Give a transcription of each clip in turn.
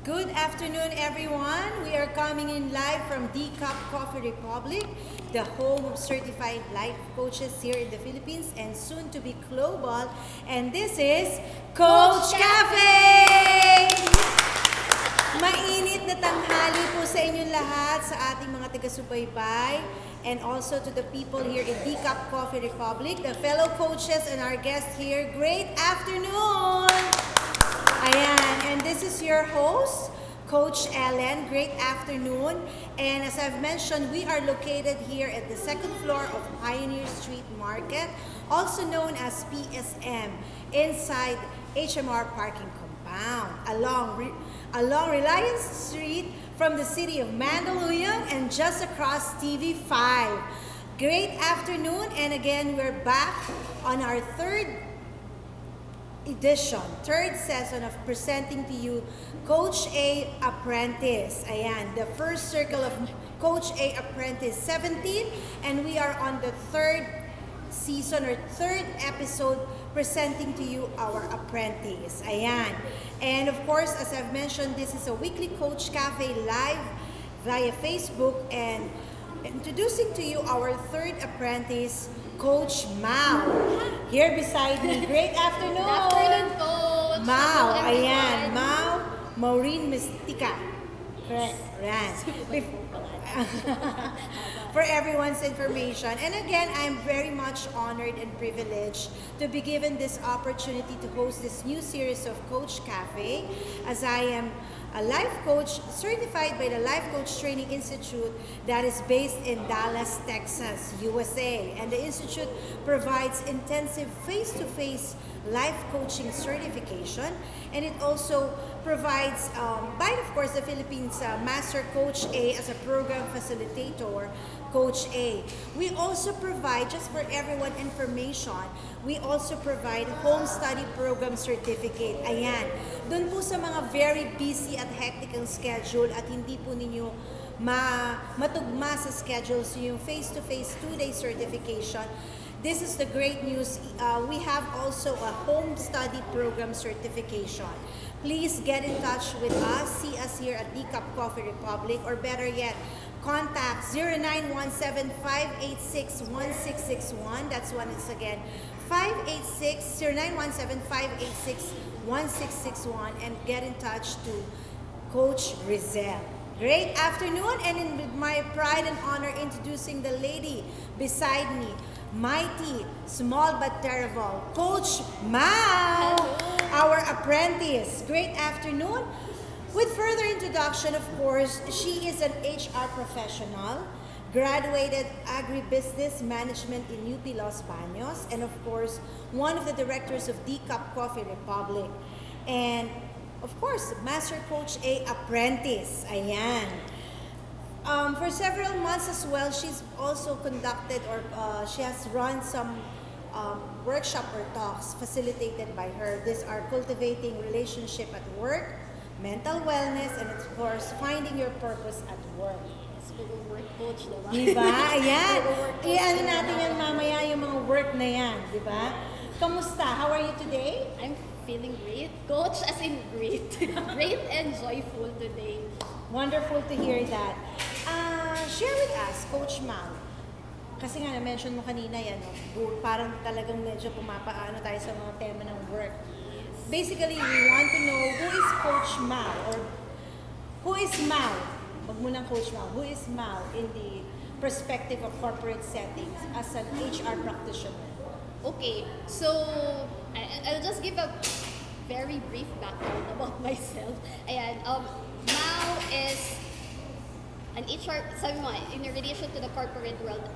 Good afternoon, everyone. We are coming in live from D-Cup Coffee Republic, the home of certified life coaches here in the Philippines and soon to be global. And this is Coach Cafe! Mainit na tanghali po sa inyong lahat, sa ating mga taga-subaybay, and also to the people here in D-Cup Coffee Republic, the fellow coaches and our guests here. Great afternoon! Ayan, and this is your host, Coach Ellen. Great afternoon. And as I've mentioned, we are located here at the second floor of Pioneer Street Market, also known as PSM, inside HMR parking compound, along Reliance Street from the city of Mandaluyong and just across TV5. Great afternoon, and again, we're back on our third session of presenting to you Coach A Apprentice. Ayan, the first circle of Coach A Apprentice 17, and we are on the third season or third episode presenting to you our apprentice. Ayan. And of course, as I've mentioned, this is a weekly Coach Cafe live via Facebook, and introducing to you our third apprentice, Coach Mau. Here beside me. Great afternoon. Good afternoon, Coach. Mau. Hello, Ayan. everyone. Mau, Maureen Mestica. Correct. Ayan. For everyone's information. And again, I'm very much honored and privileged to be given this opportunity to host this new series of Coach Cafe, as I am a life coach certified by the Life Coach Training Institute that is based in Dallas, Texas, USA. And the institute provides intensive face-to-face life coaching certification, and it also provides, by of course the Philippines Master Coach A as a program facilitator, Coach A. We also provide, just for everyone information, we also provide home study program certificate. Ayan. Doon po sa mga very busy at hectic ang schedule at hindi po ninyo matugma sa schedule, so yung face-to-face 2-day certification, this is the great news. We have also a home study program certification. Please get in touch with us. See us here at D-Cup Coffee Republic, or better yet, contact 0917-586-1661. That's once again, 0917-586-1661, and get in touch to Coach Rizel. Great afternoon, and with my pride and honor introducing the lady beside me, mighty, small but terrible, Coach Mau, our apprentice. Great afternoon. With further introduction, of course, she is an HR professional, graduated agribusiness management in UP Los Baños, and of course, one of the directors of D-Cup Coffee Republic. And of course, Master Coach A Apprentice. Ayan. For several months as well, she's also conducted, or she has run some workshop or talks facilitated by her. These are cultivating relationship at work, mental wellness, and of course, finding your purpose at work. Work coach, diba? Diba? Ayan. Coach, I-ano natin yan mamaya, yung mga work na yan. Diba? Kamusta? How are you today? I'm feeling great. Coach, as in great. Great and joyful today. Wonderful to hear that. Share with us, Coach Mau. Kasi nga na-mention mo kanina yan, no? Parang talagang medyo pumapaano tayo sa mga tema ng work. Basically, we want to know who is Coach Mau, or who is Mau? Wag mo ng Coach Mau. Who is Mau in the perspective of corporate settings as an HR practitioner? Okay, so I'll just give a very brief background about myself. Ayan, Mau is an HR, sabi mo, in relation to the corporate world,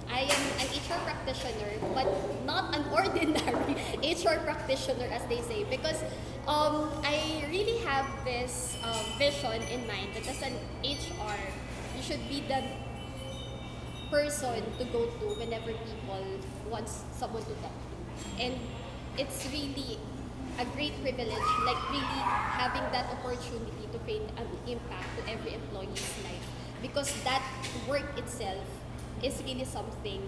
I am an HR practitioner, but not an ordinary HR practitioner, as they say, because I really have this vision in mind that as an HR, you should be the person to go to whenever people want someone to talk to. And it's really a great privilege, like really having that opportunity to create an impact to every employee's life, because that work itself is really something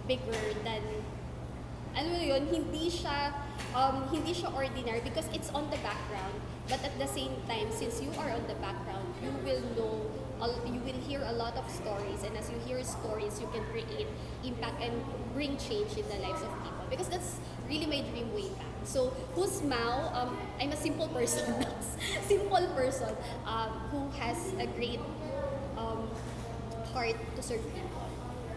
bigger than, ano yun, hindi siya hindi siya ordinary because it's on the background. But at the same time, since you are on the background, you will know, you will hear a lot of stories. And as you hear stories, you can create impact and bring change in the lives of people. Because that's really my dream way back. So, who's Mao? I'm a simple person, simple person who has a great heart to serve people.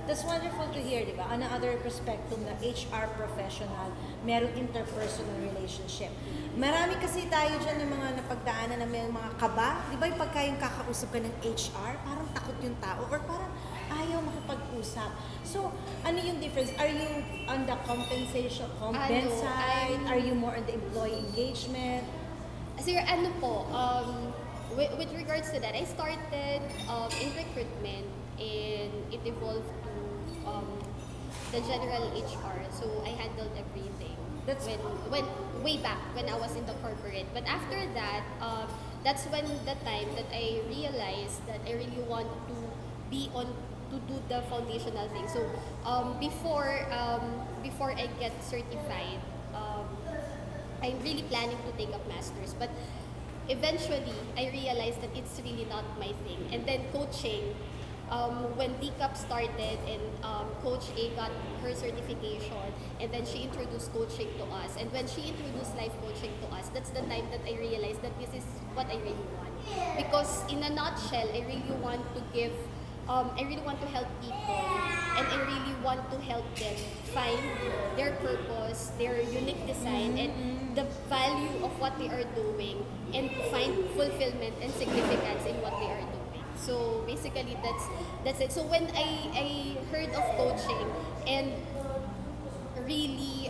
That's wonderful to hear, di ba? On another perspective na HR professional, merong interpersonal relationship. Marami kasi tayo dyan ng mga napagdaanan na may mga kaba. Di ba yung pagka yung kakausap ka ng HR, parang takot yung tao or parang ayaw makipag-usap. So, ano yung difference? Are you on the compensation, side? Are you more on the employee engagement? Sir, ano po, with regards to that, I started in recruitment and it evolved to the general HR. So I handled everything. That's when way back when I was in the corporate. But after that, that's when the time that I realized that I really want to be on to do the foundational thing. So before I get certified, I'm really planning to take up masters. But eventually, I realized that it's really not my thing. And then coaching, when DCAP started and Coach A got her certification, and then she introduced coaching to us. And when she introduced life coaching to us, that's the time that I realized that this is what I really want. Because in a nutshell, I really want to give, I really want to help people, and I really want to help them find their purpose, their unique design, and the value of what they are doing, and find fulfillment and significance in what they are doing. So basically, that's it. So when I heard of coaching and really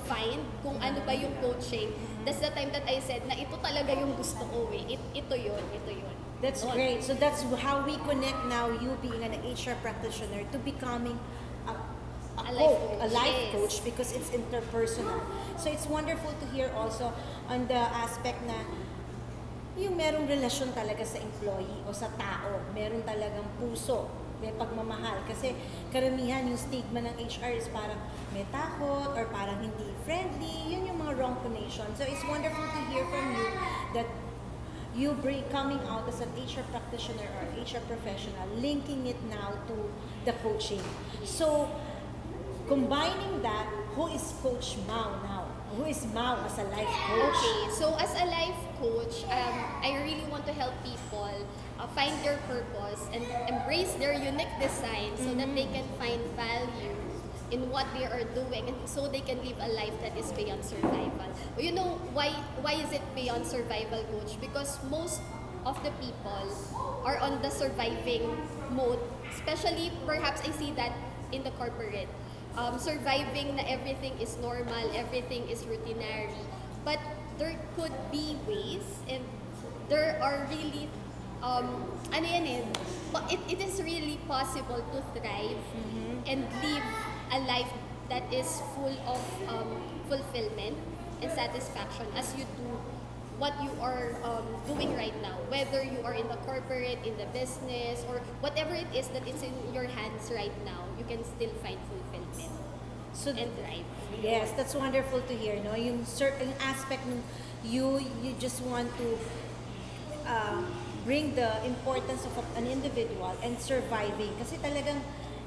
find kung ano ba yung coaching, that's the time that I said na ito talaga yung gusto ko eh. Ito yun. That's great. So that's how we connect now, you being an HR practitioner to becoming a life coach because it's interpersonal. So it's wonderful to hear also on the aspect na yung merong relasyon talaga sa employee o sa tao, meron talagang puso, may pagmamahal. Kasi karamihan yung stigma ng HR is parang may takot or parang hindi friendly. Yun yung mga wrong connotation. So it's wonderful to hear from you that you coming out as an HR practitioner or HR professional, linking it now to the coaching. So combining that, who is Coach Mao now? Who is Mao as a life coach? Okay, so as a life coach, I really want to help people find their purpose and embrace their unique design so that they can find value in what they are doing, and so they can live a life that is beyond survival. You know, why is it beyond survival, coach? Because most of the people are on the surviving mode, especially perhaps I see that in the corporate. Surviving na everything is normal, everything is routinary. But there could be ways, and there are really, it is really possible to thrive and live a life that is full of fulfillment and satisfaction as you do what you are doing right now. Whether you are in the corporate, in the business, or whatever it is that is in your hands right now, you can still find fulfillment and thrive. Yes, that's wonderful to hear. No, yung certain aspect ng you just want to bring the importance of an individual and surviving. Kasi talagang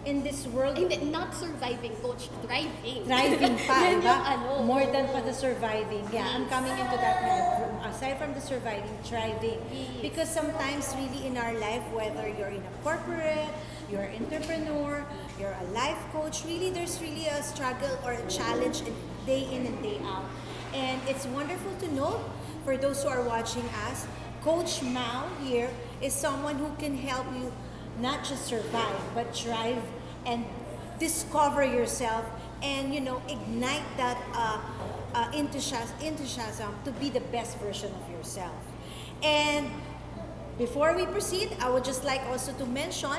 in this world, Hindi, not surviving, coach, thriving. thriving pa, Yan diba? yung ano. More than pa the surviving. Yeah, I'm Yes. coming into that now. Aside from the surviving, thriving. Yes. Because sometimes really in our life, whether you're in a corporate, you're an entrepreneur, you're a life coach, really there's really a struggle or a challenge day in and day out. And it's wonderful to know for those who are watching us, Coach Mao here is someone who can help you not just survive, but thrive and discover yourself and, ignite that enthusiasm to be the best version of yourself. And before we proceed, I would just like also to mention,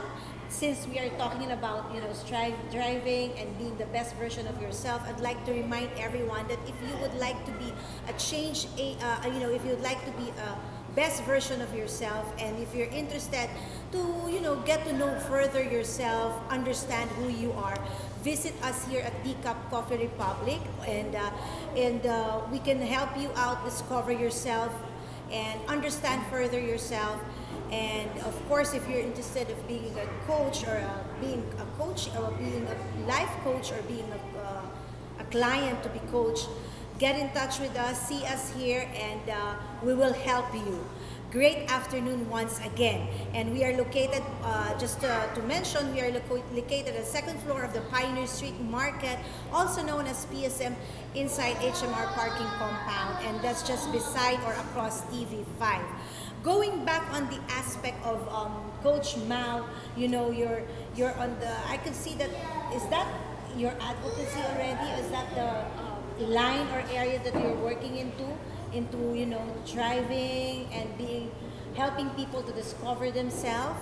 since we are talking about, striving and being the best version of yourself, I'd like to remind everyone that if you would like to be if you would like to be a best version of yourself, and if you're interested to get to know further yourself, understand who you are, visit us here at Decaf Coffee Republic, and we can help you out discover yourself and understand further yourself. And of course, if you're interested of being a coach or being a coach or being a life coach or being a client to be coached, get in touch with us, see us here, and we will help you. Great afternoon once again. And we are located, just to mention, we are located at the second floor of the Pioneer Street Market, also known as PSM, inside HMR parking compound, and that's just beside or across TV5. Going back on the aspect of Coach Mao, you know, you're on the, I could see that, is that your advocacy already? Is that the line or area that you're working into, you know, driving and helping people to discover themselves?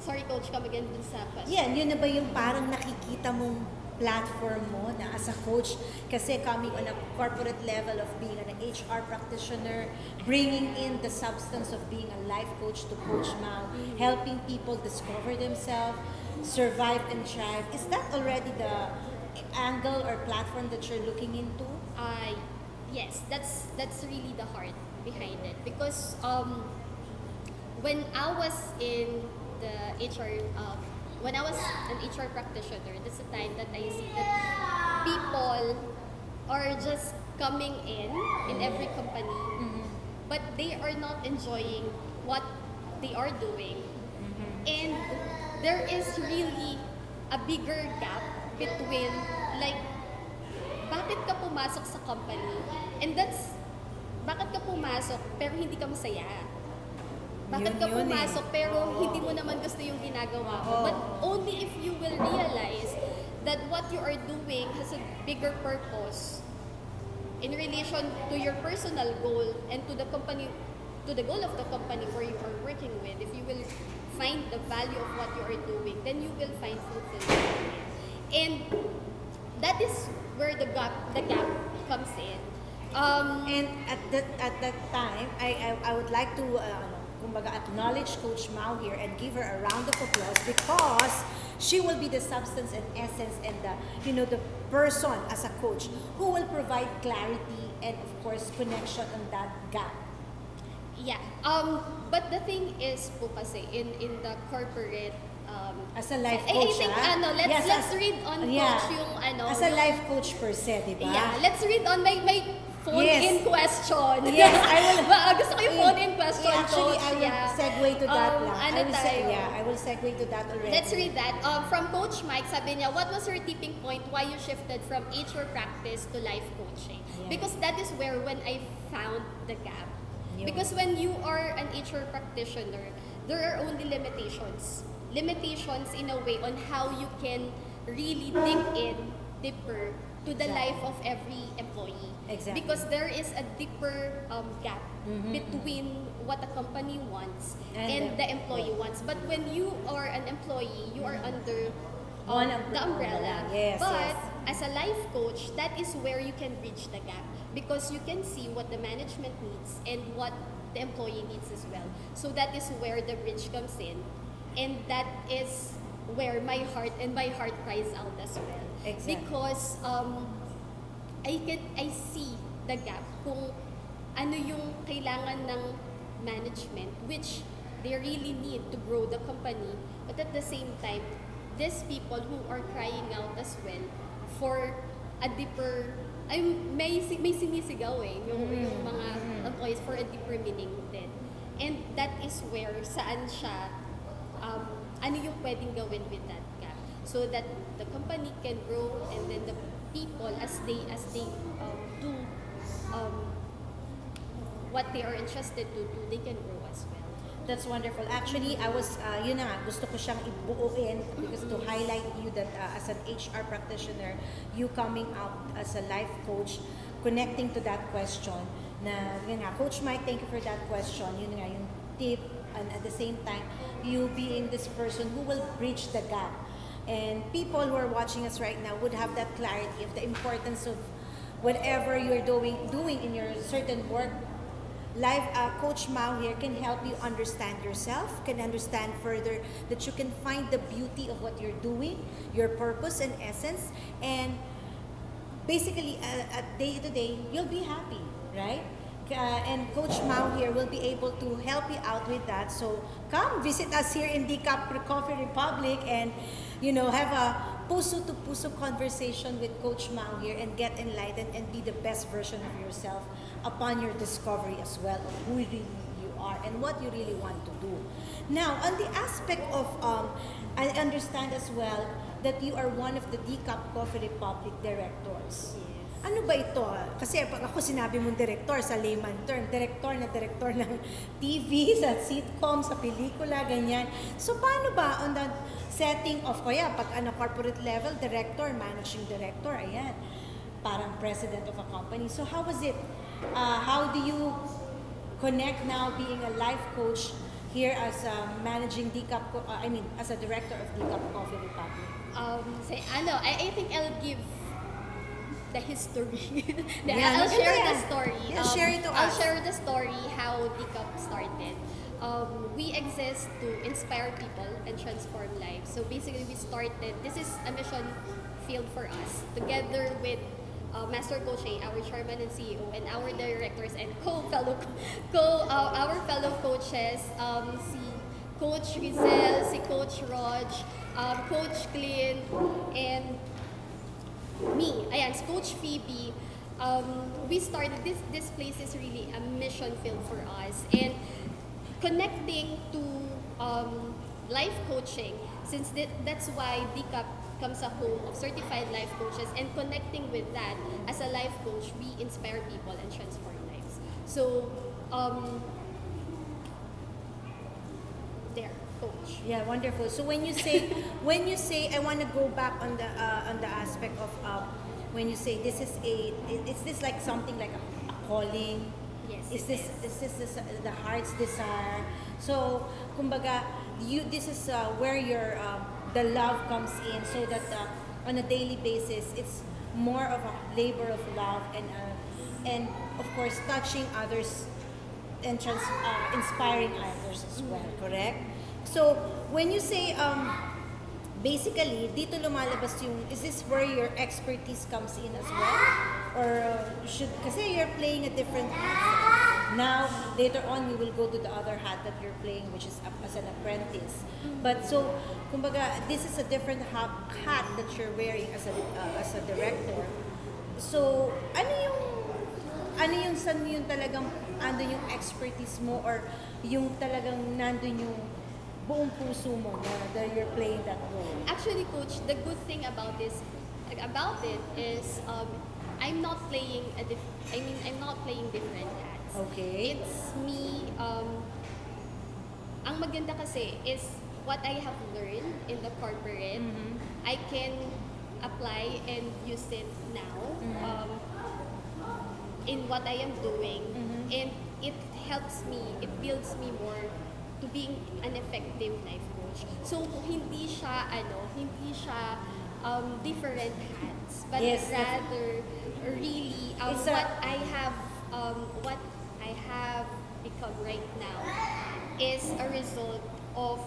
Sorry, Coach, come again dun sa question. Yeah, yun na ba yung parang nakikita mong platform mo na as a coach, kasi coming on a corporate level of being an HR practitioner, bringing in the substance of being a life coach to Coach Mao, helping people discover themselves, survive and thrive. Is that already the angle or platform that you're looking into? Yes, that's really the heart behind it, because when I was in the HR, when I was an HR practitioner, that's the time that I see that people are just coming in every company, but they are not enjoying what they are doing. And there is really a bigger gap between, like, bakit ka pumasok sa company, and that's, bakit ka pumasok pero hindi ka masaya? Bakit ka pumasok pero hindi mo naman gusto yung ginagawa mo? But only if you will realize that what you are doing has a bigger purpose in relation to your personal goal and to the company, to the goal of the company where you are working with. If you will find the value of what you are doing, then you will find fulfillment. And that is where the gap comes in. And at that time, I would like to kumbaga acknowledge Coach Mao here and give her a round of applause, because she will be the substance and essence and the person as a coach who will provide clarity and of course connection on that gap. Yeah. But the thing is po kasi in the corporate, as a life I coach, think let's read on Coach yung as a life coach per se, di ba? Yeah, let's read on my phone-in question. Yes, I will. Gusto ko yung phone-in question, Actually, Coach. I will segue to that lang. Ano I will segue to that already. Let's read that. From Coach Mike, sabi niya, what was your tipping point why you shifted from HR practice to life coaching? Yeah. Because that is where when I found the gap. Yun. Because when you are an HR practitioner, there are only limitations. Limitations in a way on how you can really dig in deeper to the life of every employee. Exactly. Because there is a deeper gap between what a company wants and the employee wants. But when you are an employee, you are under the umbrella. Yes, but yes. as a life coach, that is where you can bridge the gap, because you can see what the management needs and what the employee needs as well. So that is where the bridge comes in, and that is where my heart cries out as well. Exactly. Because I see the gap kung ano yung kailangan ng management, which they really need to grow the company, but at the same time, these people who are crying out as well for a deeper, may sinisigaw yung mga employees for a deeper meaning din. And that is where saan siya, ano yung pwedeng gawin with that gap, so that the company can grow, and then the people as they do what they are interested to do, they can grow as well. That's wonderful. Actually, I was, yun na nga, gusto ko siyang ibuuin because to highlight you that as an HR practitioner, you coming out as a life coach, connecting to that question na, yun nga, Coach Mike, thank you for that question. Yun nga, yung tip, and at the same time, you being this person who will bridge the gap. And people who are watching us right now would have that clarity of the importance of whatever you're doing in your certain work Coach Mao here can help you understand yourself, can understand further that you can find the beauty of what you're doing, your purpose and essence, and basically at day to day, you'll be happy, right? And Coach Mao here will be able to help you out with that. So come visit us here in Decaf Coffee Republic and, have a puso-to-puso conversation with Coach Mao here and get enlightened and be the best version of yourself upon your discovery as well of who really you are and what you really want to do. Now, on the aspect of, I understand as well that you are one of the Decaf Coffee Republic directors. Ano ba ito? Kasi pag ako sinabi mong director sa layman term, director ng TV, sa sitcom, sa pelikula, ganyan. So paano ba on the setting of, pag corporate level, director, managing director, ayan, parang president of a company. So how was it? How do you connect now being a life coach here as a managing as a director of Decaf Coffee Republic? I think I'll give the history. Yeah, I'll share the story. Yeah, share it to I'll us. share the story how Decaf started. We exist to inspire people and transform lives. So basically, we started. This is a mission field for us, together with Master Coach A, our chairman and CEO, and our directors and our fellow coaches, si Coach Rizel, si Coach Rog, Coach Clint, and me, si Coach Phoebe. We started this place is really a mission field for us, and connecting to life coaching, since that's why DCAP comes a home of certified life coaches, and connecting with that as a life coach, we inspire people and transform lives. So there, coach. Yeah, wonderful. So when you say I want to go back on the aspect of when you say this is is this like something like a calling? Yes. Is this the heart's desire? So kumbaga this is where your the love comes in, so that on a daily basis it's more of a labor of love and of course touching others and inspiring others as well, correct? So when you say basically dito lumalabas is this where your expertise comes in as well, or kasi you're playing a different hat now, later on you will go to the other hat that you're playing, which is as an apprentice, but so kumbaga this is a different hat that you're wearing as a director. So ano yung saan yung talagang andun yung expertise mo, or yung talagang nandun yung buong puso mo that you're playing that role? Actually, Coach, the good thing about it is I'm not playing I'm not playing different hats. Okay. It's me. Ang maganda kasi is what I have learned in the corporate, I can apply and use it now in what I am doing, and it helps me. It builds me more to being an effective life coach. So hindi siya different hats, but Yes, rather really what I have become right now is a result of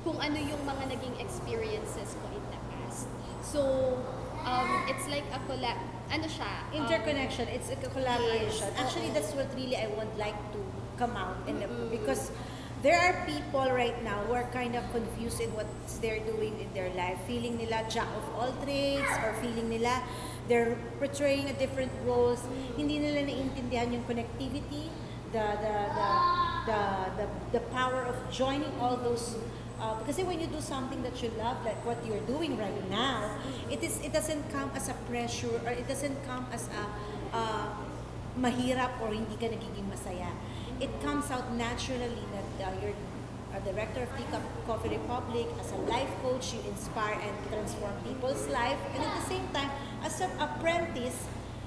kung ano yung mga naging experiences ko in the past. So it's like a Interconnection, it's a collaboration. Yes. Actually, that's what really I would like to come out because there are people right now who are kind of confused in what they're doing in their life, feeling nila jack of all trades, or feeling nila they're portraying a different roles. Hindi nila naiintindihan yung connectivity, the power of joining all those. Because when you do something that you love, like what you're doing right now, it doesn't come as a pressure, or it doesn't come as a mahirap or hindi ka nagiging masaya. It comes out naturally that you're a director of Decaf Coffee Republic. As a life coach, you inspire and transform people's life, and at the same time, as an apprentice,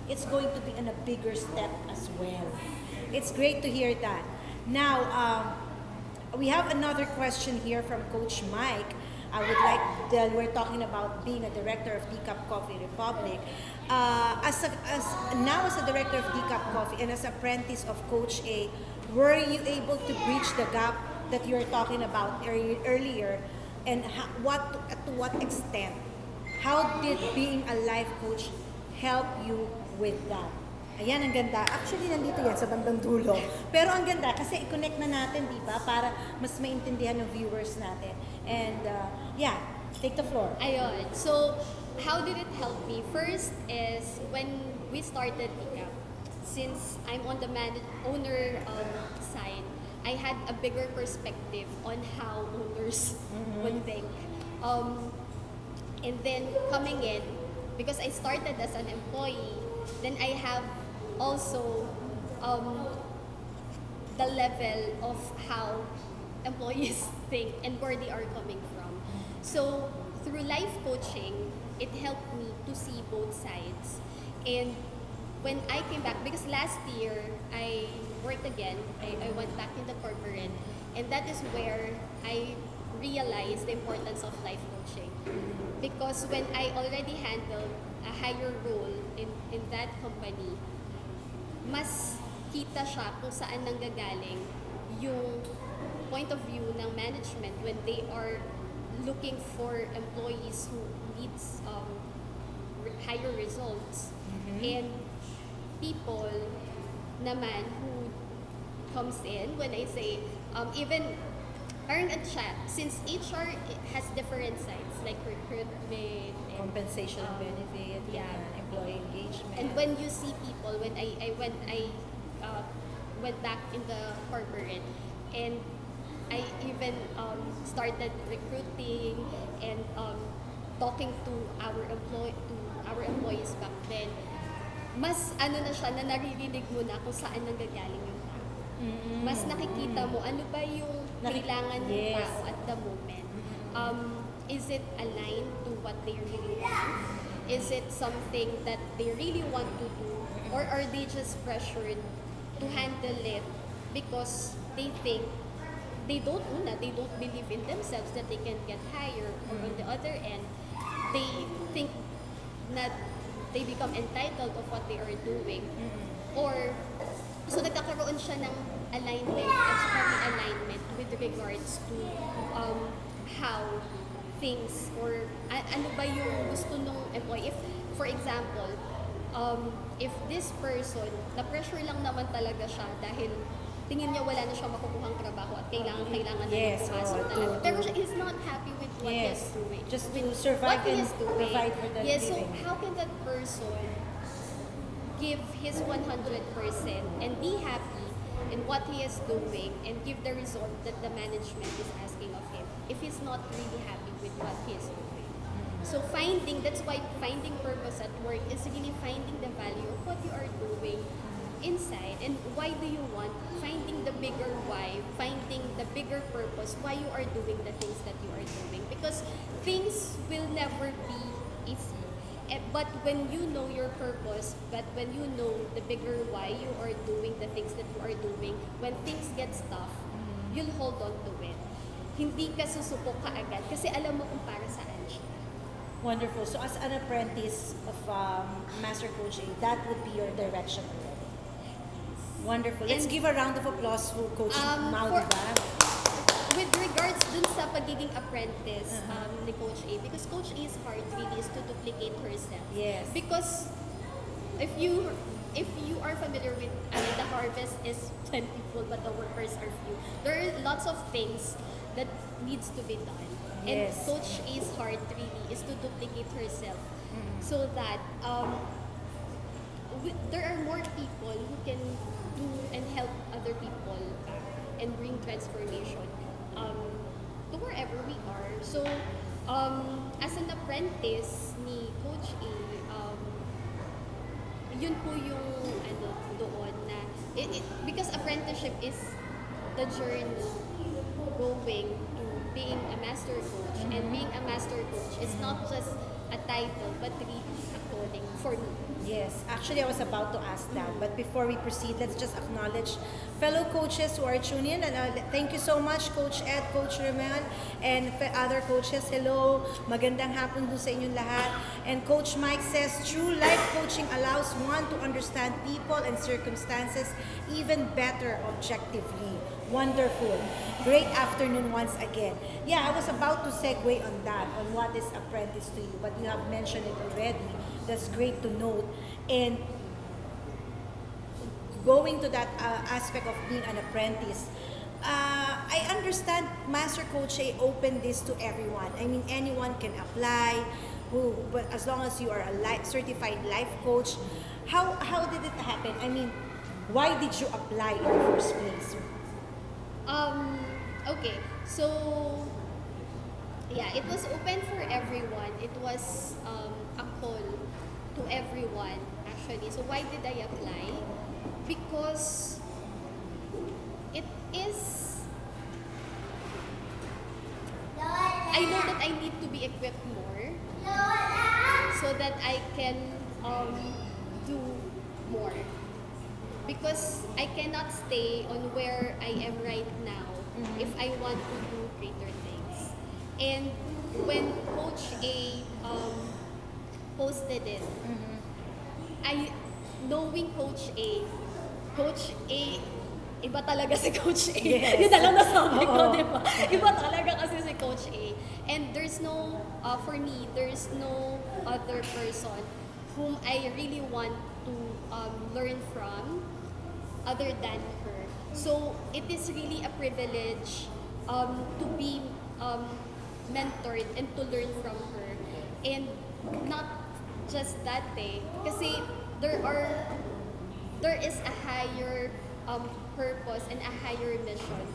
it's going to be in a bigger step as well. It's great to hear that. Now, we have another question here from Coach Mike. I would like, that we're talking about being a director of Decaf Coffee Republic. As a director of Decaf Coffee and as apprentice of Coach A, were you able to bridge the gap that you were talking about earlier? And to what extent? How did being a life coach help you with that? Ayan, ang ganda. Actually, nandito yan sa bandang dulo. Pero ang ganda kasi i-connect na natin, di ba? Para mas maintindihan ng viewers natin. And yeah, take the floor. Ayun. So, how did it help me? First is when we started Decaf, since I'm on the owner side, I had a bigger perspective on how owners would think. And then coming in, because I started as an employee, then I have also the level of how employees think and where they are coming from. So through life coaching, it helped me to see both sides. And when I came back, because last year I worked again, I went back in the corporate, and that is where I realized the importance of life coaching. Because when I already handled a higher role in that company, mas kita siya kung saan nanggagaling yung point of view ng management when they are looking for employees who needs higher results. And people naman who comes in, when I say, even earn a chat, since HR has different sides, like recruitment, and, Compensation and benefit, yeah, employee engagement. and when you see people, when I went back in the corporate, and I even started recruiting and talking to our employees back then, mas ano na siya, na naririnig mo na kung saan nanggagaling yung tao. Mas nakikita mo ano ba yung kailangan ng tao at the moment. Is it aligned to what they really want? Is it something that they really want to do? Or are they just pressured to handle it because they think they don't believe in themselves that they can get higher, or on the other end, they think that they become entitled of what they are doing. Or so nagkakaroon siya ng alignment at saka alignment with regards to how things, or ano ba yung gusto nung employee. If, for example, if this person, na-pressure lang naman talaga siya dahil tingin niya wala na siya makukuhang trabaho at kailangan na pumasok talaga. Pero he's not happy with what he's doing. Just to survive and provide for the living. So how can that person give his 100% and be happy in what he is doing and give the result that the management is asking of him if he's not really happy with what he is doing? So that's why finding purpose at work is really finding the value of what you are doing inside, and why do you want, finding the bigger why, finding the bigger purpose why you are doing the things that you are doing, because things will never be easy. But when you know your purpose, but when you know the bigger why you are doing the things that you are doing, when things get tough, you'll hold on to it. Hindi ka susuko ka agad kasi alam mo kung para saan siya. Wonderful. So as an apprentice of Master Coach A, that would be your direction already. Wonderful. Let's give a round of applause for Coach Mau, diba? With regards dun sa pagiging apprentice ni Coach A, because Coach A's part really is to duplicate herself. Yes. Because if you are familiar with, the harvest is plentiful but the workers are few. There are lots of things that needs to be done. And Yes. Coach A's heart really is to duplicate herself so that there are more people who can do and help other people and bring transformation to wherever we are. So, as an apprentice ni Coach A, yun po yung doon na, because apprenticeship is the journey going to being a master coach. And being a master coach is not just a title, but really a coach. clothing for me. Yes, actually I was about to ask that. But before we proceed, let's just acknowledge fellow coaches who are tuning in. And thank you so much, Coach Ed, Coach Romel, and other coaches. Hello, magandang hapon doon sa inyong lahat. And Coach Mike says, true life coaching allows one to understand people and circumstances even better objectively. Wonderful. Great afternoon once again. Yeah, I was about to segue on that, on what is Apprentice to you, but you have mentioned it already. That's great to note. And going to that aspect of being an apprentice, I understand Master Coach A opened this to everyone. I mean, anyone can apply, but as long as you are a certified life coach. How did it happen? I mean, why did you apply in the first place? Okay, so yeah, it was open for everyone. It was a call to everyone actually. So why did I apply? Because it is, I know that I need to be equipped more so that I can do more. Because I cannot stay on where I am right now if I want to do greater things. And when Coach A posted it, knowing Coach A, iba talaga si Coach A. Yes. Yun na lang nasabi ko, di ba? Iba talaga kasi si Coach A. And there's no, for me, there's no other person whom I really want to learn from other than her. So it is really a privilege to be mentored and to learn from her. And not just that day, kasi there is a higher purpose and a higher mission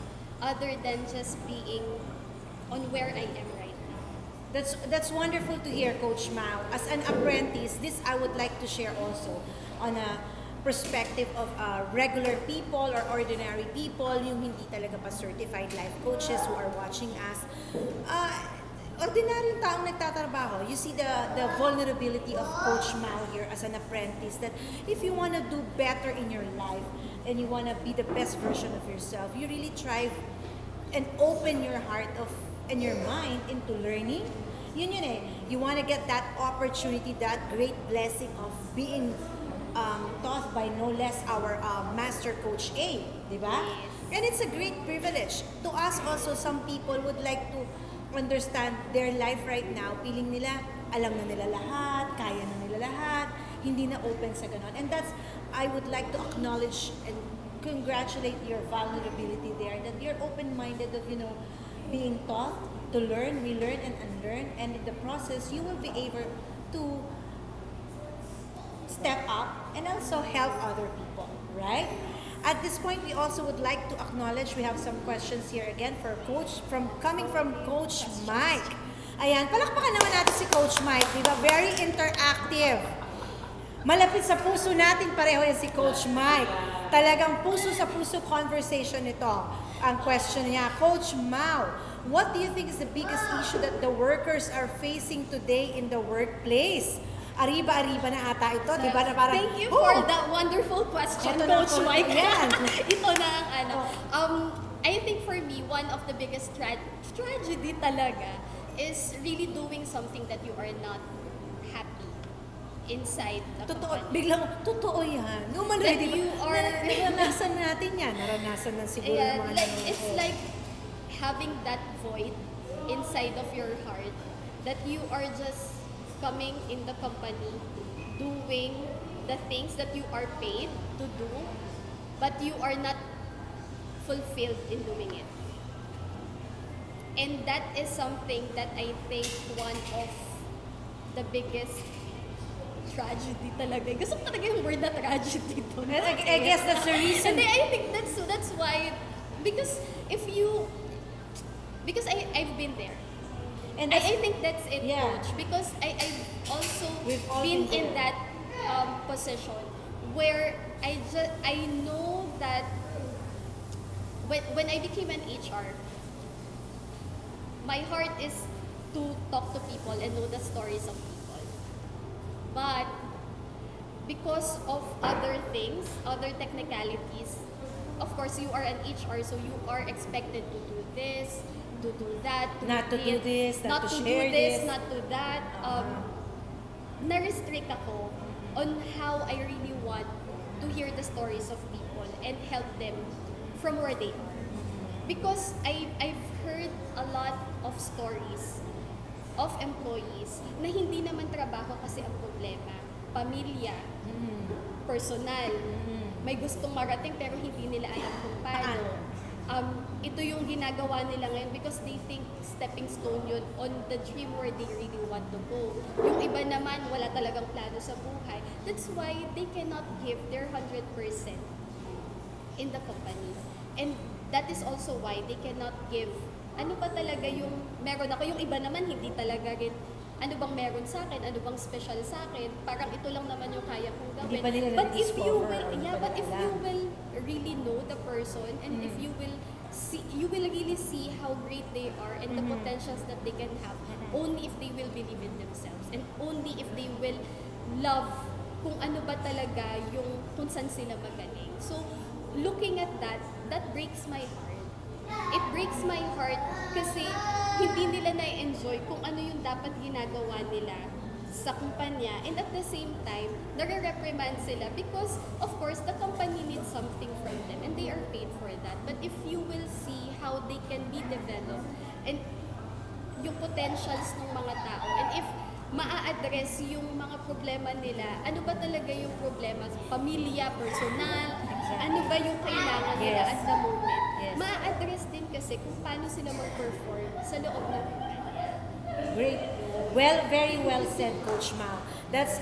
other than just being on where I am right now. That's wonderful to hear, Coach Mao. As an apprentice, this I would like to share also on a perspective of regular people or ordinary people, yung hindi talaga pa certified life coaches who are watching us. Ordinaryong taong nagtatrabaho, you see the vulnerability of Coach Mao here as an apprentice, that if you want to do better in your life and you want to be the best version of yourself, you really try and open your heart and your mind into learning. Yun eh. You want to get that opportunity, that great blessing of being taught by no less our Master Coach A, di ba? Yes. And it's a great privilege. To us also, some people would like to understand their life right now, feeling nila, alam na nila lahat, kaya na nila lahat, hindi na open sa ganon. And that's, I would like to acknowledge and congratulate your vulnerability there, that you're open-minded of, being taught, to learn, relearn, and unlearn, and in the process, you will be able to step up and also help other people, right? At this point, we also would like to acknowledge, we have some questions here again for Coach, coming from Coach Mike. Ayan, palakpakan naman natin si Coach Mike, di ba? Very interactive. Malapit sa puso natin pareho yan si Coach Mike. Talagang puso sa puso conversation ito. Ang question niya, Coach Mao, what do you think is the biggest issue that the workers are facing today in the workplace? Ariba-ariba na ata ito, di ba? Na parang, thank you for that wonderful question, Coach Mike. Ito na ang ano. I think for me, one of the biggest tragedy talaga is really doing something that you are not happy inside the totoo, company. biglang, totoo yan. That you are- naranasan natin yan. Naranasan na siguro ng mga It's like having that void inside of your heart that you are just coming in the company, doing the things that you are paid to do, but you are not fulfilled in doing it. And that is something that I think one of the biggest tragedy talaga. Gusto ko talaga yung word na tragedy to. I guess that's the reason. And I think that's why, because I've been there. And I think that's it, Yeah. Coach. Because I've also We've all been been in there. that position where I know that when I became an HR, my heart is to talk to people and know the stories of people. But because of other things, other technicalities, of course, you are an HR, so you are expected to do this, to do that, Not to do this, not to share this. not to that. Na-restrict ako on how I really want to hear the stories of people and help them from where they are. Because I've heard a lot of stories of employees na hindi naman trabaho kasi ang problema. Pamilya, personal, may gustong marating pero hindi nila alam kung paano. Ito yung ginagawa nila ngayon because they think stepping stone yun on the dream where they really want to go. Yung iba naman, wala talagang plano sa buhay. That's why they cannot give their 100% in the company. And that is also why they cannot give ano pa talaga yung meron ako. Yung iba naman, hindi talaga rin ano bang meron sa akin, ano bang special sa akin, parang ito lang naman yung kaya kong gawin. Hindi pa nila But if you na-discover, will, hindi yeah, pa but if nila you alam. will really know the person and if you will see, you will really see how great they are and the potentials that they can have only if they will believe in themselves and only if they will love kung ano ba talaga yung kung saan sila magaling. So, looking at that, that breaks my heart. It breaks my heart kasi hindi nila na-enjoy kung ano yung dapat ginagawa nila sa kumpanya and at the same time, nare-reprimand sila because of course the company needs something from them and they are paid for that. But if you will see how they can be developed and yung potentials ng mga tao and if maa-address yung mga problema nila, ano ba talaga yung problema sa pamilya, personal, ano ba yung kailangan nila Yes. at the moment. Yes. Maa-address din kasi kung paano sila mag-perform sa loob ng kumpanya. Great. Well, very well said, Coach Mao. That's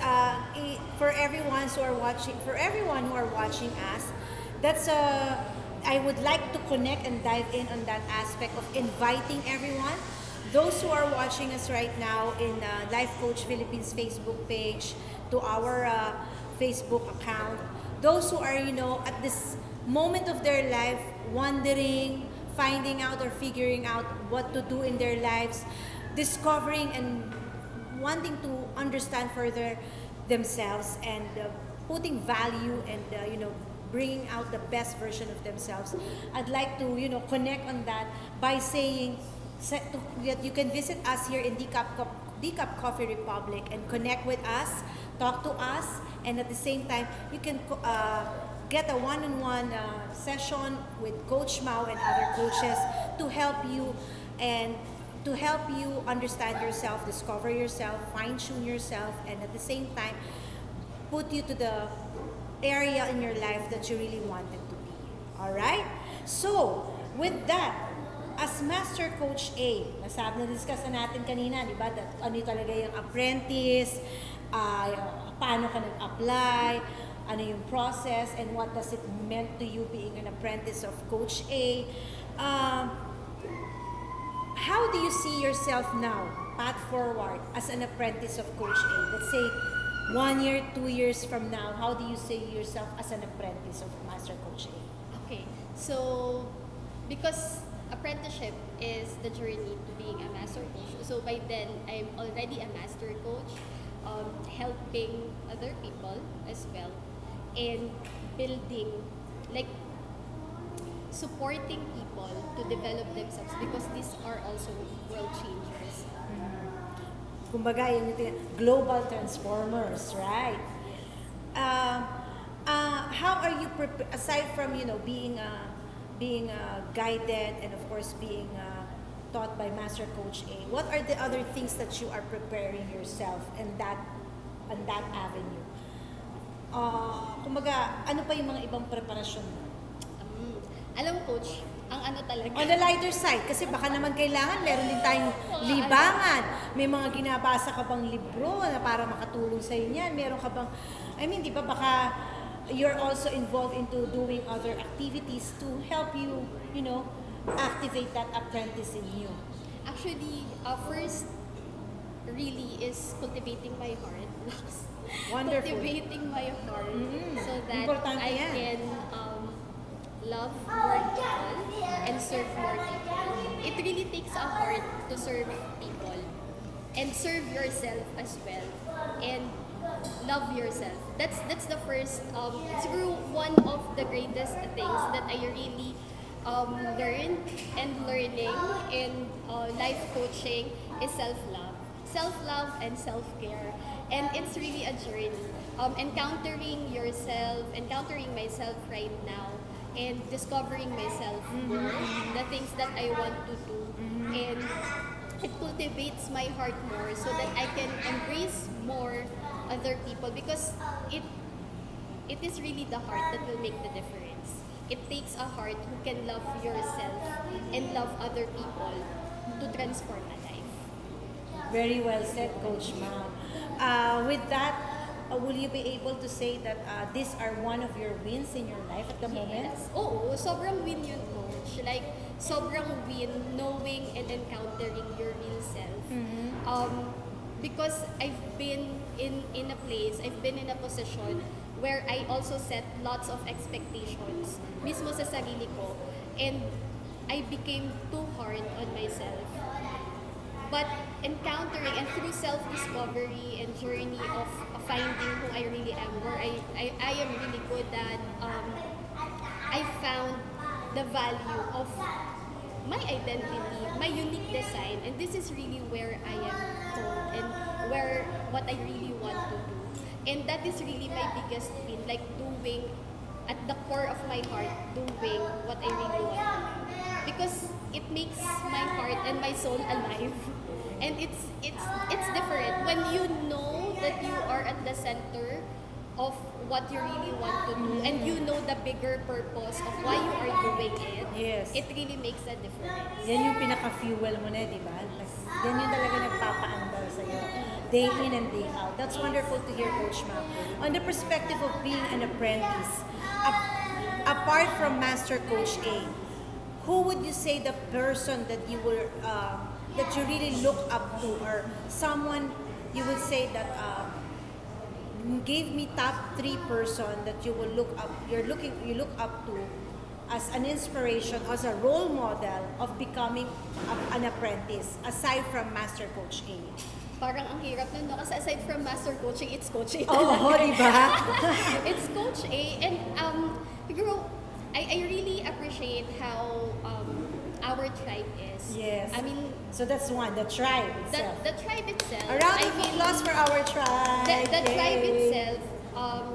for everyone who are watching. For everyone who are watching us, that's I would like to connect and dive in on that aspect of inviting everyone. Those who are watching us right now in Life Coach Philippines Facebook page, to our Facebook account. Those who are, at this moment of their life, wondering, finding out or figuring out what to do in their lives, discovering and wanting to understand further themselves and putting value and bringing out the best version of themselves. I'd like to connect on that by saying that you can visit us here in Decaf Coffee Republic and connect with us, talk to us, and at the same time you can get a one-on-one session with Coach Mao and other coaches to help you and to help you understand yourself, discover yourself, fine-tune yourself, and at the same time, put you to the area in your life that you really wanted to be. Alright? So, with that, as Master Coach A, na-discuss na natin kanina, di ba? Ano talaga yung apprentice, paano ka nag-apply, ano yung process, and what does it meant to you being an apprentice of Coach A. How do you see yourself now, path forward, as an apprentice of Coach A? Let's say 1 year, 2 years from now, how do you see yourself as an apprentice of Master Coach A? Okay, so because apprenticeship is the journey to being a master coach. So by then, I'm already a master coach, helping other people as well, and building, like supporting people to develop themselves because these are also world changers. Kumbaga, yun yung global transformers, right? How are you aside from being guided and of course being taught by Master Coach A, what are the other things that you are preparing yourself in that avenue? Kumbaga, ano pa yung mga ibang preparasyon mo? Alam coach, ang ano talaga. On the lighter side, kasi baka naman kailangan meron din tayong libangan. May mga ginabasa ka bang libro na para makatulong sa inyo? Meron ka bang, di ba baka you're also involved into doing other activities to help you, activate that apprentice in you? Actually, first really is cultivating my heart. Wonderful. Cultivating my heart so that Importante I yan. can love more people and serve more people. It really takes a heart to serve people and serve yourself as well. And love yourself. That's the first through one of the greatest things that I really learned and learning in life coaching is self-love and self-care, and it's really a journey. Encountering yourself, encountering myself right now, and discovering myself more, the things that I want to do, and it cultivates my heart more so that I can embrace more other people, because it is really the heart that will make the difference. It takes a heart who can love yourself and love other people to transform a life. Very well said, Coach Mao. With that, will you be able to say that these are one of your wins in your life at the moment? Yes. Oo, sobrang win yun, Coach. Like, sobrang win knowing and encountering your real self. Because I've been in a place, I've been in a position where I also set lots of expectations mismo sa sarili ko, and I became too hard on myself. But encountering and through self-discovery and journey of finding who I really am, where I am really good at, I found the value of my identity, my unique design, and this is really where I am home and where what I really want to do. And that is really my biggest win, like doing at the core of my heart, doing what I really want. Because it makes my heart and my soul alive. And it's different when you know that you are at the center of what you really want to do, and you know the bigger purpose of why you are doing it. Yes. It really makes a difference. Yan yung pinaka-fuel mo na, di ba? Yan yung talaga nagpapaandar sa'yo. Day in and day out. That's wonderful to hear, Coach Mao. On the perspective of being an apprentice, apart from Master Coach A, who would you say the person that you were that you really look up to, or someone you would say that gave me top 3 person that you will look up, you look up to as an inspiration, as a role model of becoming an apprentice, aside from Master Coach A? Parang ang hirap nun, no? Kasi aside from master coaching, it's Coach A. Oo, di ba? It's Coach A. And siguro, I really appreciate how our tribe is. Yes. I mean, So that's one, the tribe itself. the tribe itself. A round I of mean, applause for our tribe. the tribe Yay. itself,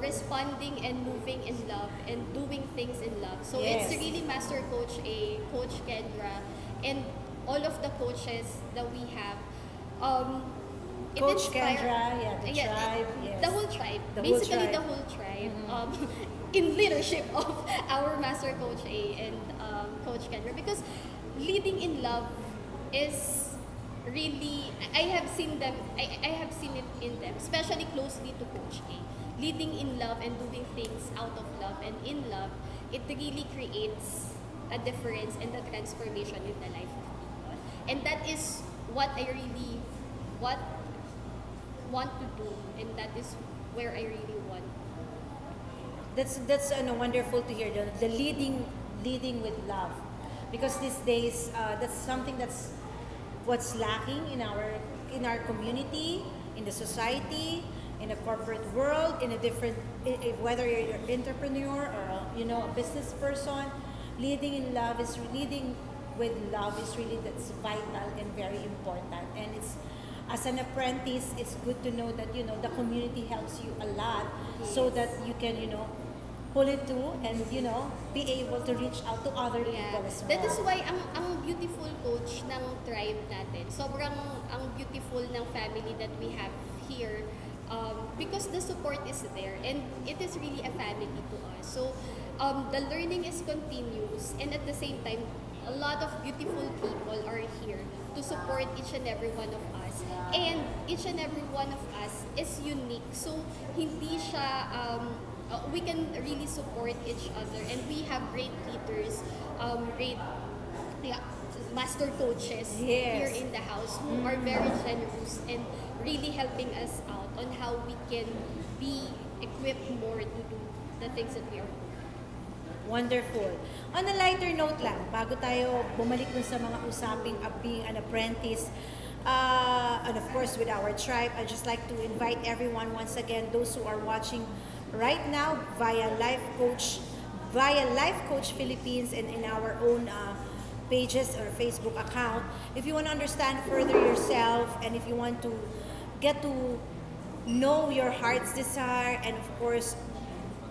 responding and moving in love and doing things in love. So Yes. it's really Master Coach A, Coach Kendra, and all of the coaches that we have. It Coach inspire- Kendra, the tribe, yes. The whole tribe. The whole Basically, tribe. the whole tribe. In leadership of our Master Coach A and Coach Kendra. Because leading in love is really, I have seen them, I have seen it in them, especially closely to Coach A. Leading in love and doing things out of love and in love, it really creates a difference and a transformation in the life of people. And that is what I really want to do, and that is where I really want. That's wonderful to hear, the leading with love, because these days that's something that's what's lacking in our community, in the society, in the corporate world, in a different whether you're an entrepreneur or a business person. Leading with love is really, that's vital and very important. And it's, as an apprentice, it's good to know that the community helps you a lot, so that you can pull it through and be able to reach out to other people as well. That is why ang beautiful, Coach, ng tribe natin. Sobrang ang beautiful ng family that we have here, because the support is there, and it is really a family to us. So the learning is continuous, and at the same time, a lot of beautiful people are here to support each and every one of us. And each and every one of us is unique. So hindi siya we can really support each other, and we have great leaders, great master coaches here in the house who are very generous and really helping us out on how we can be equipped more to do the things that we are doing. Wonderful. On a lighter note lang, bago tayo bumalik dun sa mga usaping being an apprentice, and of course with our tribe. I just like to invite everyone once again, those who are watching right now via Life Coach Philippines and in our own pages or Facebook account. If you want to understand further yourself and if you want to get to know your heart's desire and of course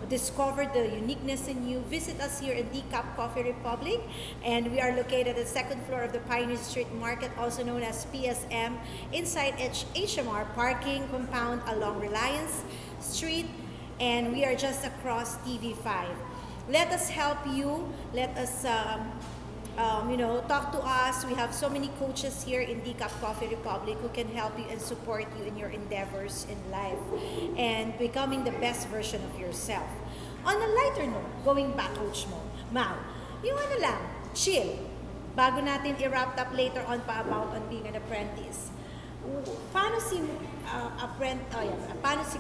discover the uniqueness in you, visit us here in Decaf Coffee Republic, and we are located at the second floor of the Pioneer Street Market, also known as PSM, inside HMR parking compound along Reliance Street, and we are just across TV5. Let us help you. Let us talk to us. We have so many coaches here in Decaf Coffee Republic who can help you and support you in your endeavors in life and becoming the best version of yourself. On a lighter note, going back, Coach Mau, yung ano lang, chill. Bago natin i-wrap up later on pa about on being an apprentice. Paano si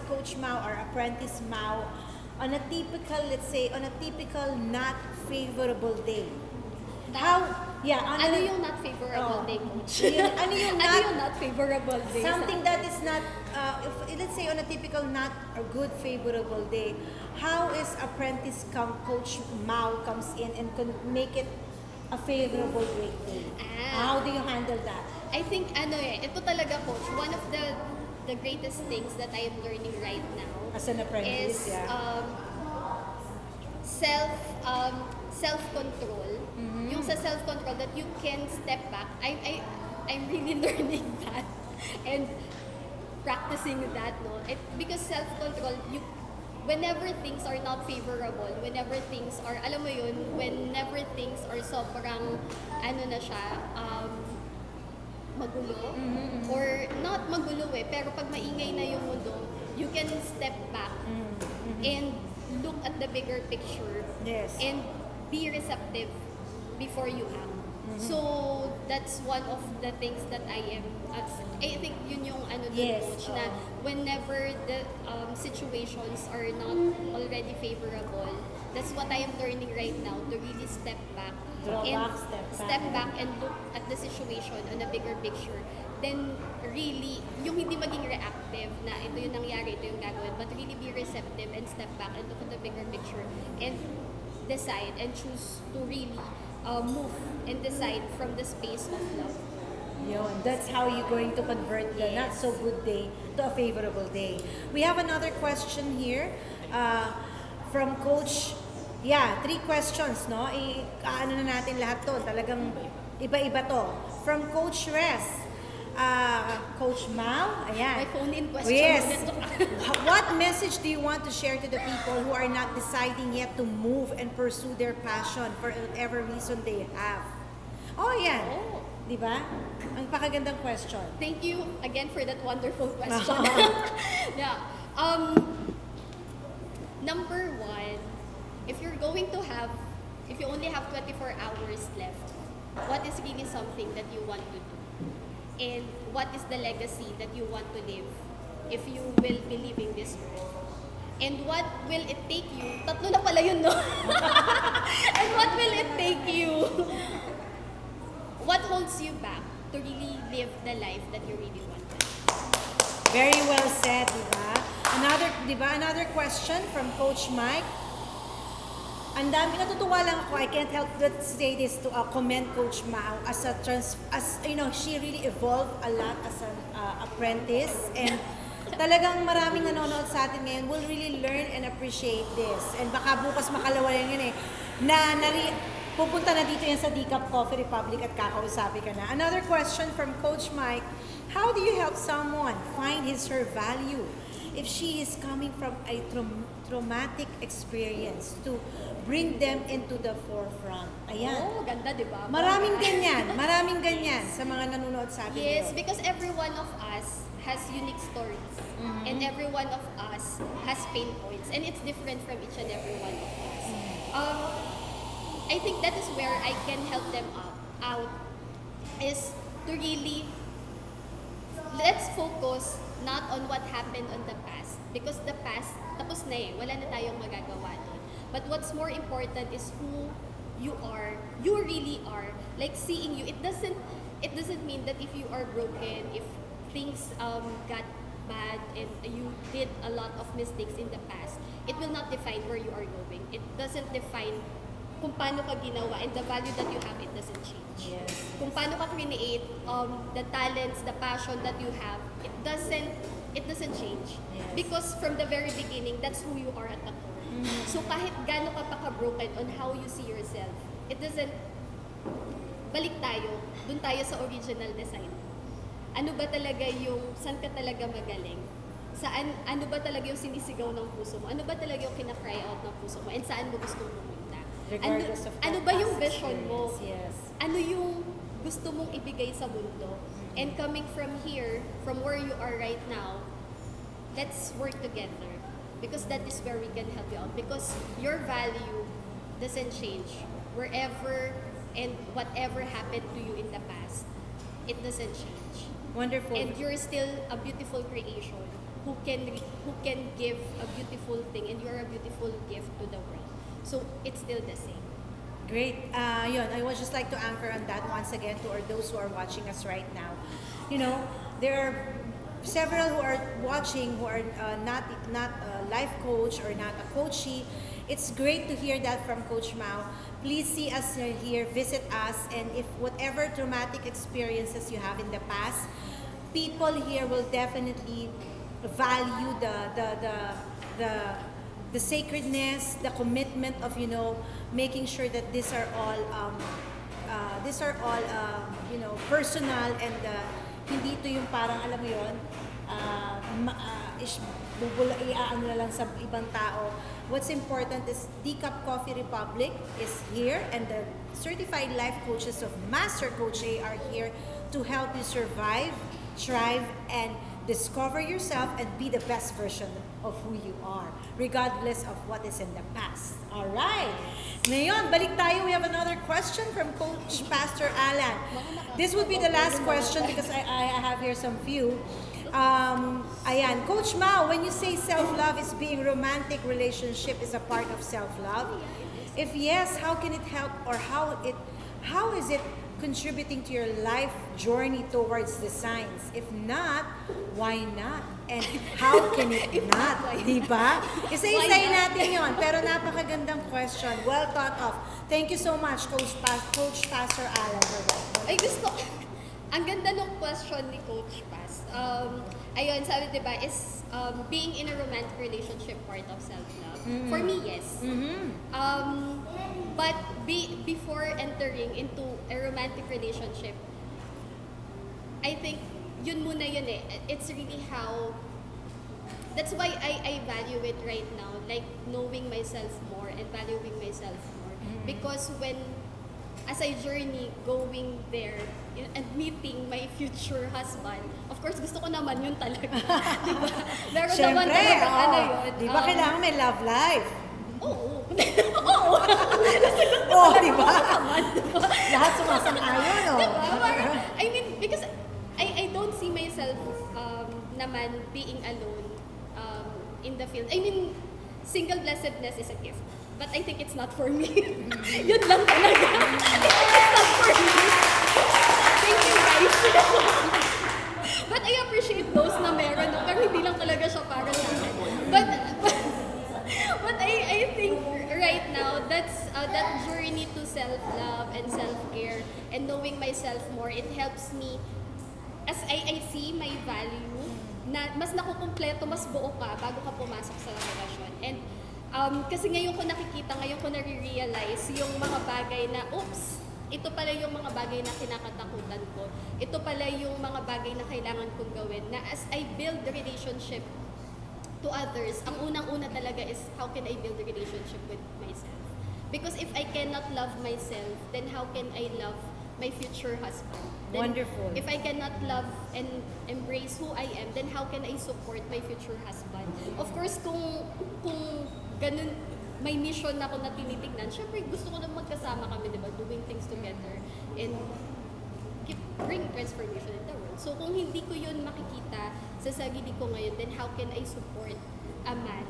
Coach Mau or Apprentice Mau on a typical, let's say, on a typical not favorable day? Ano yung not favorable day, Coach? Ano yung not favorable day? Something that is not, let's say on a typical not a good favorable day, how is Coach Mau comes in and can make it a favorable great day? How do you handle that? I think, ito talaga, Coach, one of the greatest things that I am learning right now As an apprentice, is self-control. Yung sa self-control that you can step back. I'm really learning that and practicing that, no? Because self-control, whenever things are not favorable, whenever things are, alam mo yun, whenever things are sobrang, magulo, or not magulo pero pag maingay na yung mundo, you can step back and look at the bigger picture and be receptive before you act. So that's one of the things that I think yun yung Coach, na whenever the situations are not already favorable, that's what I am learning right now, to really step back and look at the situation on a bigger picture. Then really, yung hindi maging reactive na ito yung nangyari, ito yung gagawin, but really be receptive and step back and look at the bigger picture and decide and choose to really move and decide from the space of love. Yun, that's how you're going to convert the not so good day to a favorable day. We have another question here from Coach. Yeah, 3 questions, no? Ano na natin lahat to. Talagang iba-iba to. From Coach Res. Coach Mau, ayan. My phone-in question. Yes. What message do you want to share to the people who are not deciding yet to move and pursue their passion for whatever reason they have? Oh, yan. Oh. Di ba? Ang pakagandang question. Thank you again for that wonderful question. Yeah. Number 1, if you only have 24 hours left, what is really something that you want to do? And what is the legacy that you want to live if you will be leaving this earth? And what will it take you? Tatlo na pala yun, no? And what will it take you? What holds you back to really live the life that you really wanted? Very well said, Another question from Coach Mike. Ang dami, natutuwa lang ako. I can't help but say this to commend Coach Mau she really evolved a lot as an apprentice, and talagang maraming nanonood sa atin ngayon will really learn and appreciate this. And baka bukas makalawa yan pupunta na dito yan sa Decaf Coffee Republic at kakausapin ka na. Another question from Coach Mike. How do you help someone find her value if she is coming from a traumatic experience to bring them into the forefront? Ayan. Oh, ganda, di ba? Maraming ganyan sa mga nanonood sa atin. Yes, because every one of us has unique stories. And every one of us has pain points. And it's different from each and every one of us. I think that is where I can help them out is to really, let's focus not on what happened on the past. Because the past, tapos na wala na tayong magagawa doon. But what's more important is who you really are. Like seeing you, it doesn't mean that if you are broken, if things got bad and you did a lot of mistakes in the past, it will not define where you are going. It doesn't define kung paano ka ginawa, and the value that you have, it doesn't change. Yes. Kung paano ka create the talents, the passion that you have, it doesn't change. Yes. Because from the very beginning, that's who you are at the core. So kahit gaano ka pa ka-broken on how you see yourself, it doesn't, balik tayo, dun tayo sa original design. Ano ba talaga yung, saan ka talaga magaling? Saan, ano ba talaga yung sinisigaw ng puso mo? Ano ba talaga yung kinakry out ng puso mo? And saan mo gusto pumunta? Regardless of Ano that ba yung past vision mo? experience, yes. Ano yung gusto mong ibigay sa mundo? And coming from here, from where you are right now, let's work together. Because that is where we can help you out. Because your value doesn't change. Wherever and whatever happened to you in the past, it doesn't change. Wonderful. And you're still a beautiful creation who can give a beautiful thing, and you're a beautiful gift to the world. So it's still the same. Great. Yun, I would just like to anchor on that once again to those who are watching us right now. You know, there are several who are watching who are not a life coach or not a coachee. It's great to hear that from Coach Mau. Please see us here, visit us, and if whatever traumatic experiences you have in the past, people here will definitely value the sacredness, the commitment of making sure that these are all personal, and hindi ito yung parang alam mo yun iaano na lang sa ibang tao. What's important is Decaf Coffee Republic is here, and the certified life coaches of Master Coach A are here to help you survive, thrive, and discover yourself and be the best version of who you are, regardless of what is in the past. All right. Ngayon, balik tayo. We have another question from Coach Pastor Alan. This would be the last question because I have here some few. Ayan, Coach Mau, when you say self-love is being romantic relationship is a part of self-love, if yes, how can it help, or how is it contributing to your life journey towards the signs? If not, why not? And how can it not? Diba? Isa-isayin natin yon. Pero napakagandang question. Well thought of. Thank you so much, Coach Pastor Alan, for that. Ay, gusto. Ang ganda ng question ni Coach Pas. Ayun, sabi diba, is being in a romantic relationship part of self-love? For me, yes. But before entering into a romantic relationship, I think yun muna yun eh. It's really how, that's why I value it right now, like knowing myself more and valuing myself more. Because as I journey going there and meeting my future husband, of course gusto ko naman yun talaga. Diba? Meron naman talaga yun. Di ba kailangan may love life? Oo. Oo, di ba? Lahat sumasang-ayon, no? Diba? I mean, because I don't see myself naman being alone in the field. I mean, single blessedness is a gift. But I think it's not for me. Yun lang talaga. It's not for me. Thank you, guys. But I appreciate those na meron. Pero hindi lang talaga siya para sa akin. But I think right now, that's that journey to self-love and self-care and knowing myself more, it helps me as I see my value na mas nakukumpleto, mas buo ka bago ka pumasok sa relasyon. And kasi ngayon ko nakikita, ngayon ko nare-realize yung mga bagay na, oops, ito pala yung mga bagay na kinakatakutan ko. Ito pala yung mga bagay na kailangan kong gawin. Na as I build the relationship to others, ang unang-una talaga is how can I build a relationship with myself? Because if I cannot love myself, then how can I love my future husband? Then Wonderful. if I cannot love and embrace who I am, then how can I support my future husband? Of course, kung ganun, may mission ako na tinitignan, syempre gusto ko na magkasama kami, di ba? Doing things together and bring transformation in the world. So kung hindi ko yun makikita sa sarili ko ngayon, then how can I support a man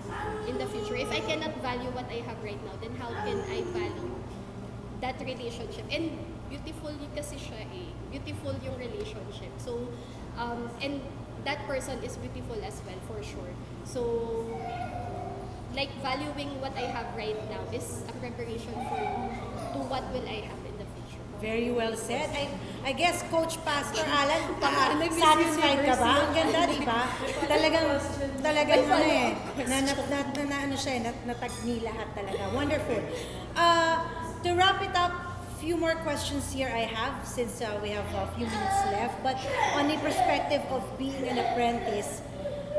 in the future? If I cannot value what I have right now, then how can I value that relationship. And beautiful kasi siya eh. Beautiful yung relationship. So, and that person is beautiful as well, for sure. So, like valuing what I have right now is a preparation for to what will I have in the future. Very well said. I guess Coach Pastor Alan, Nag-Miss satisfied ka ba? Universe. Ang ganda, di ba? Talagang ano eh, ano siya, natagni lahat talaga. Wonderful. To wrap it up, few more questions here I have since we have a few minutes left. But on the perspective of being an apprentice,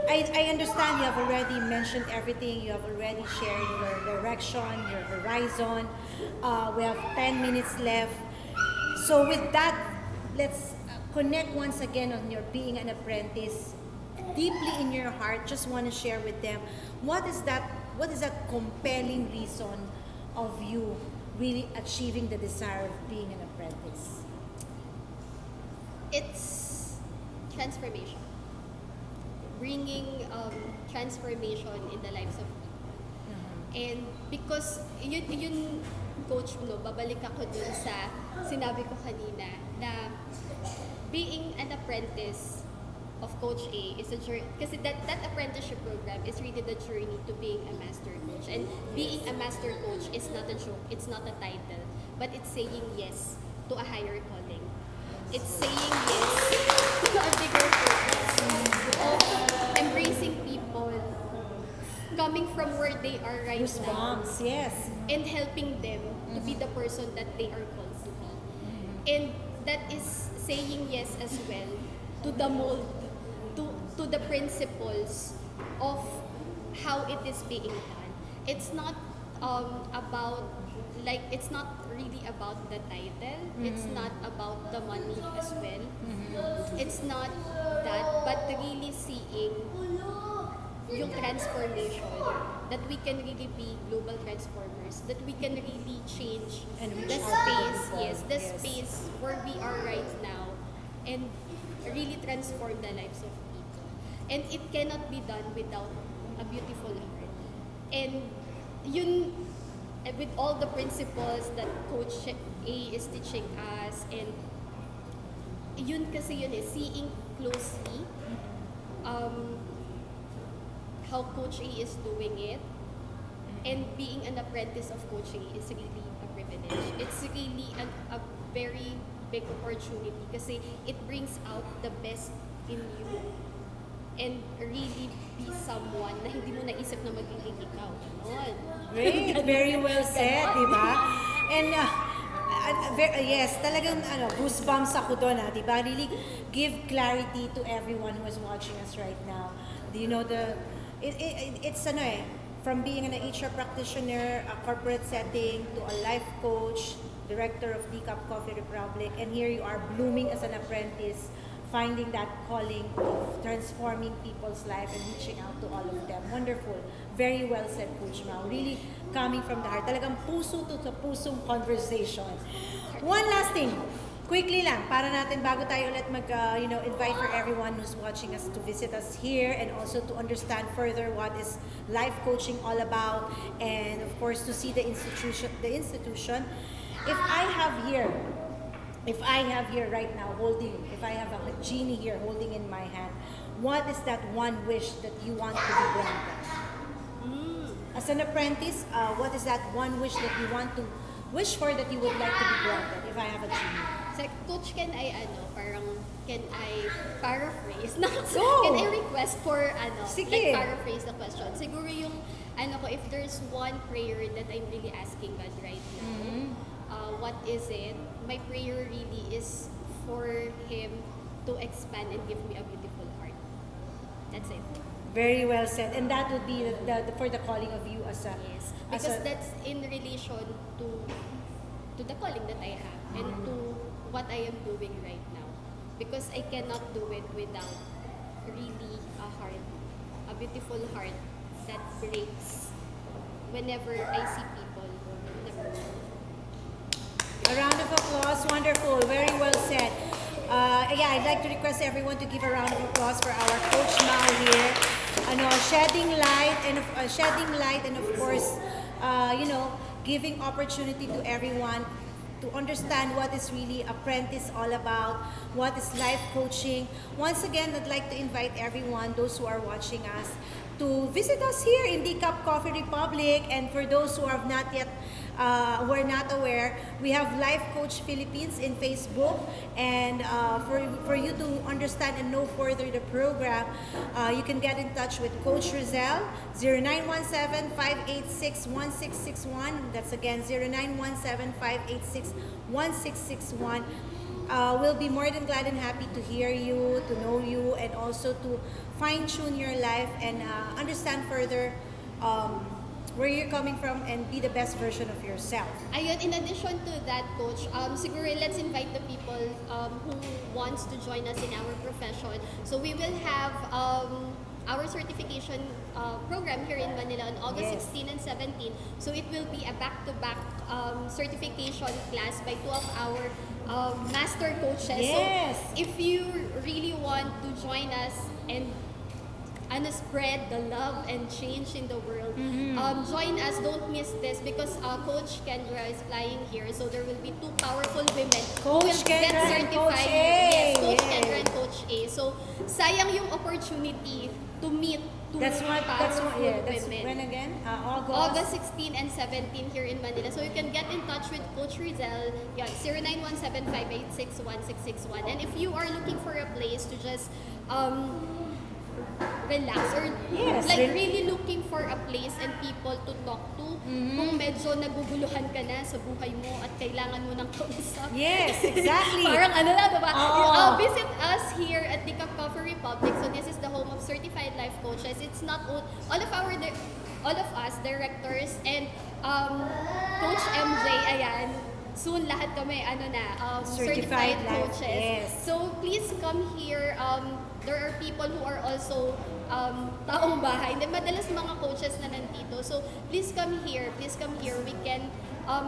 I understand you have already mentioned everything. You have already shared your direction, your horizon. We have 10 minutes left. So with that, let's connect once again on your being an apprentice. Deeply in your heart, just want to share with them what is that compelling reason of you really achieving the desire of being an apprentice? It's transformation. Bringing transformation in the lives of people. And because yun coach no, babalik ako dun sa sinabi ko kanina na being an apprentice of Coach A is a journey, kasi that apprenticeship program is really the journey to being a master coach. And being a master coach is not a joke, it's not a title, but it's saying yes to a higher calling. It's saying yes to a bigger purpose of embracing people coming from where they are right now Goosebumps, yes. and helping them to be the person that they are called to be. And that is saying yes as well to the mold, to the principles of how it is being done. It's not about, like, it's not really about the title. It's not about the money as well. It's not that, but really seeing yung transformation, that we can really be global transformers, that we can really change And reach the out to space, people. yes, the Yes. space where we are right now, and really transform the lives of people. And it cannot be done without a beautiful heart. And yun, with all the principles that Coach A is teaching us, and yun kasi yun seeing closely how Coach A is doing it, and being an apprentice of Coach A is really a privilege. It's really a very big opportunity kasi it brings out the best in you and really be someone na hindi mo naisip na magiging ikaw. Ganon. Great, very well said, di ba? And yes, talagang goosebumps ako doon, di ba? Really give clarity to everyone who is watching us right now. Do you know it's from being an HR practitioner, a corporate setting, to a life coach, director of Decaf Coffee Republic, and here you are blooming as an apprentice, finding that calling of transforming people's life and reaching out to all of them. Wonderful. Very well said, Coach Mau. Really coming from the heart. Talagang puso to pusong conversation. One last thing. Quickly lang, para natin bago tayo ulit invite for everyone who's watching us to visit us here, and also to understand further what is life coaching all about, and of course to see the institution. If I have here right now if I have a genie here holding in my hand, what is that one wish that you want to be granted? As an apprentice, what is that one wish that you want to wish for, that you would like to be granted if I have a genie? So, Coach, can I paraphrase? No, Go! Can I request for Sige. like paraphrase the question? Siguro yung if there's one prayer that I'm really asking God right now, what is it? My prayer really is for Him to expand and give me a beautiful heart. That's it. Very well said. And that would be for the calling of you as a Yes, as because a- that's in relation to the calling that I have and to what I am doing right now. Because I cannot do it without really a heart, a beautiful heart that breaks whenever I see people na broken. A round of applause. Wonderful. Very well said. I'd like to request everyone to give a round of applause for our Coach Mau here. Shedding light and of course, giving opportunity to everyone to understand what is really Apprentice all about, what is life coaching. Once again, I'd like to invite everyone, those who are watching us, to visit us here in Decaf Coffee Republic. And for those who have not yet, who are not aware, we have Life Coach Philippines in Facebook. And for you to understand and know further the program, you can get in touch with Coach Rizal, 0917-586-1661. That's again 0917-586-1661. We'll be more than glad and happy to hear you, to know you, and also to fine-tune your life and understand further where you're coming from and be the best version of yourself. Ayun, in addition to that, Coach, siguro let's invite the people who wants to join us in our profession. So we will have our certification program here in Manila on August 16 and 17. So it will be a back-to-back certification class by two of our master coaches. Yes. So if you really want to join us and spread the love and change in the world, join us. Don't miss this, because Coach Kendra is flying here. So there will be two powerful women who will get certified. Yes, Coach Kendra and Coach A. So sayang yung opportunity to meet two powerful women. When again? August 16 and 17 here in Manila. So you can get in touch with Coach Rizal, 0917-586-1661. And if you are looking for a place to just relax, or really looking for a place and people to talk to, kung medyo naguguluhan ka na sa buhay mo at kailangan mo ng kausap. Yes, exactly. Parang diba? Visit us here at Decaf Coffee Republic. So this is the home of certified life coaches. It's not all of us directors and Coach MJ, ayan. Soon lahat kami certified coaches. Yes. So please come here. There are people who are also taong bahay. Madalas mga coaches na nandito. So please come here. We can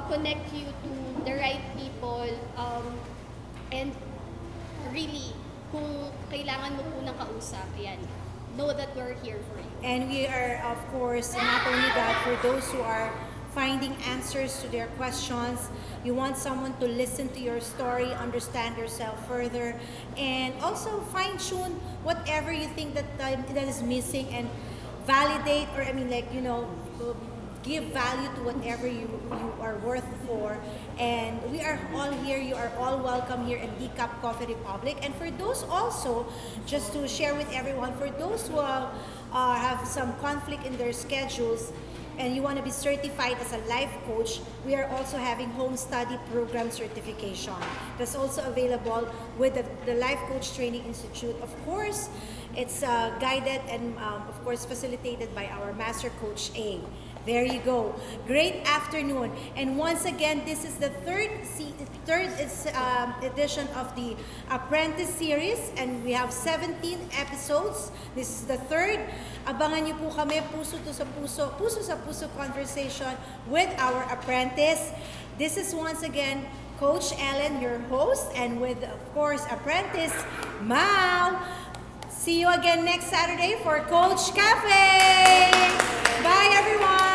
connect you to the right people. And really, kung kailangan mo po ng kausap, yan, know that we're here for you. And we are, of course, not only that, for those who are finding answers to their questions, you want someone to listen to your story, understand yourself further, and also fine-tune whatever you think that is missing, and validate, or give value to whatever you are worth for. And we are all here. You are all welcome here in Decaf Coffee Republic. And for those also, just to share with everyone, for those who have some conflict in their schedules, and you want to be certified as a life coach, we are also having home study program certification. That's also available with the Life Coach Training Institute. Of course, it's guided and of course facilitated by our Master Coach A. There you go. Great afternoon. And once again, this is the third edition of the Apprentice series, and we have 17 episodes. This is the third. Abangan niyo po kami, puso sa puso conversation with our apprentice. This is once again Coach Ellen, your host, and with, of course, Apprentice Mau. See you again next Saturday for Coach Cafe. Bye, everyone.